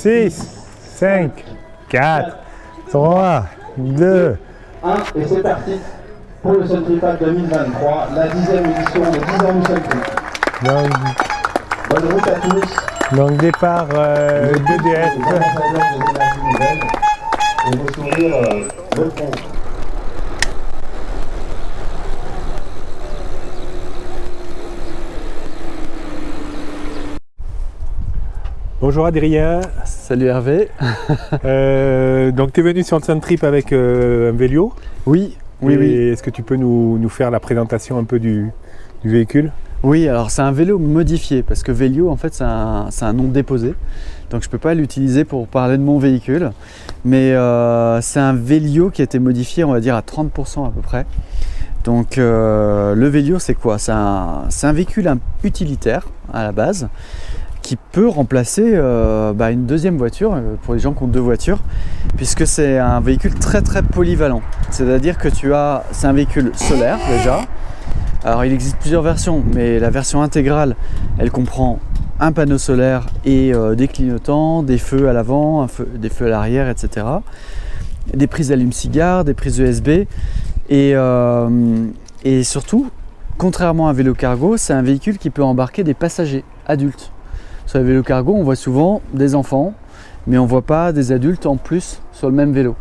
6, 5, 4, 3, 2. 1 et c'est parti pour le Sun Trip 2023, la 10e édition de 10 ans du Sun Trip. Bonne route à tous. Donc départ d'EDF. Et vos sourires le font. Bonjour Adrien. Salut Hervé. Donc tu es venu sur le Sun Trip avec un vélo. Oui. Est-ce que tu peux nous faire la présentation un peu du véhicule? Oui, alors c'est un vélo modifié parce que Velio en fait c'est un nom déposé. Donc je ne peux pas l'utiliser pour parler de mon véhicule. Mais c'est un Velio qui a été modifié on va dire à 30% à peu près. Donc le Velio c'est quoi? C'est un véhicule utilitaire à la base, qui peut remplacer une deuxième voiture pour les gens qui ont deux voitures, puisque c'est un véhicule très polyvalent. C'est-à-dire que c'est un véhicule solaire déjà. Alors il existe plusieurs versions, mais la version intégrale, elle comprend un panneau solaire et des clignotants, des feux à l'avant, des feux à l'arrière, etc. Des prises allume-cigare, des prises USB et surtout, contrairement à un vélo cargo, c'est un véhicule qui peut embarquer des passagers adultes. Sur les vélos cargo, on voit souvent des enfants, mais on ne voit pas des adultes en plus sur le même vélo.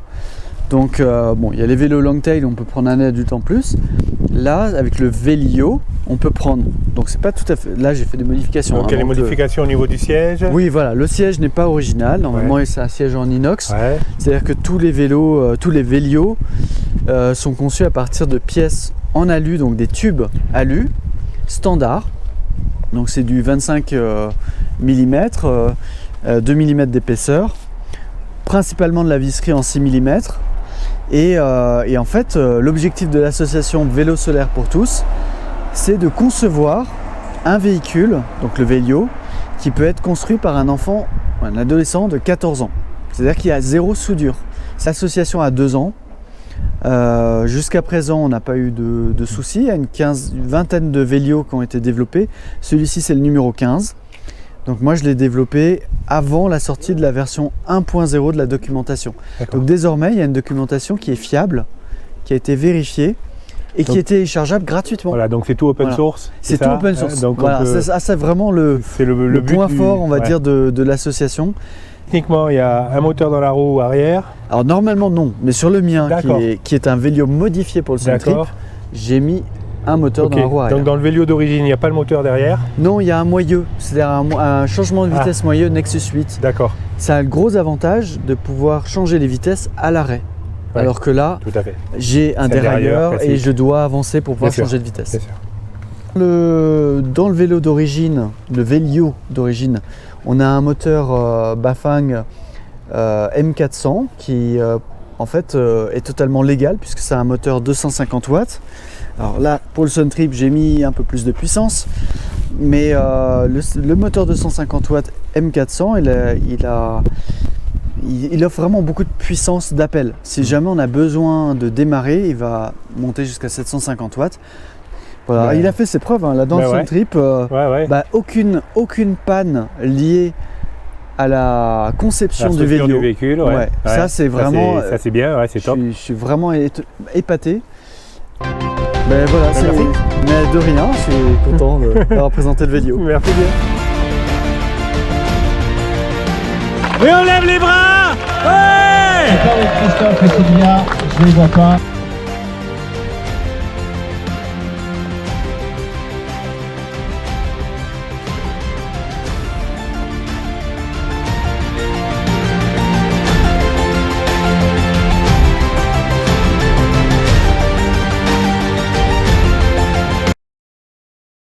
Donc il y a les vélos Longtail, on peut prendre un adulte en plus. Là, avec le Velio, on peut prendre. Donc c'est pas tout à fait. Là, j'ai fait des modifications. Donc il y a des modifications au niveau du siège. Oui, voilà. Le siège n'est pas original. Normalement, c'est un siège en inox. Ouais. C'est-à-dire que tous les vélos, tous les Velio sont conçus à partir de pièces en alu, donc des tubes alu standard. Donc c'est du 25 mm, 2 mm d'épaisseur, principalement de la visserie en 6 mm. Et en fait, l'objectif de l'association Vélo Solaire pour tous, c'est de concevoir un véhicule, donc le Velio, qui peut être construit par un enfant, un adolescent de 14 ans. C'est-à-dire qu'il y a zéro soudure. L'association a 2 ans. Jusqu'à présent, on n'a pas eu de soucis. Il y a une vingtaine de Velio qui ont été développés. Celui-ci, c'est le numéro 15. Donc moi, je l'ai développé avant la sortie de la version 1.0 de la documentation. Donc désormais, il y a une documentation qui est fiable, qui a été vérifiée et qui est téléchargeable gratuitement. Voilà, donc c'est tout open source. C'est tout open source. Donc voilà, c'est vraiment le point fort, on va dire, de l'association. Techniquement, il y a un moteur dans la roue arrière. Alors normalement non, mais sur le mien, qui est un Velio modifié pour le Sun Trip, j'ai mis un moteur dans la roue arrière. Donc dans le Velio d'origine, il n'y a pas le moteur derrière? Non, il y a un moyeu, c'est-à-dire un changement de vitesse moyeu Nexus 8. D'accord. Ça a le gros avantage de pouvoir changer les vitesses à l'arrêt. Ouais, alors que là, j'ai un dérailleur et je dois avancer pour pouvoir changer de vitesse. Dans le vélo d'origine, le Velio d'origine, on a un moteur Bafang M400 qui en fait est totalement légal puisque c'est un moteur 250 watts. Alors là, pour le Sun Trip, j'ai mis un peu plus de puissance, mais le moteur 250 watts M400, il offre vraiment beaucoup de puissance d'appel. Si jamais on a besoin de démarrer, il va monter jusqu'à 750 watts. Voilà, il a fait ses preuves là dans le Sun Trip. Aucune panne liée à la conception du véhicule. Ça c'est vraiment. Ça c'est bien, c'est top. Je suis vraiment épaté. Mais voilà, mais de rien, je suis content d'avoir présenté le Velio. Merci bien. Et on lève les bras! Ouais! Christophe et Sylvia, je les vois pas.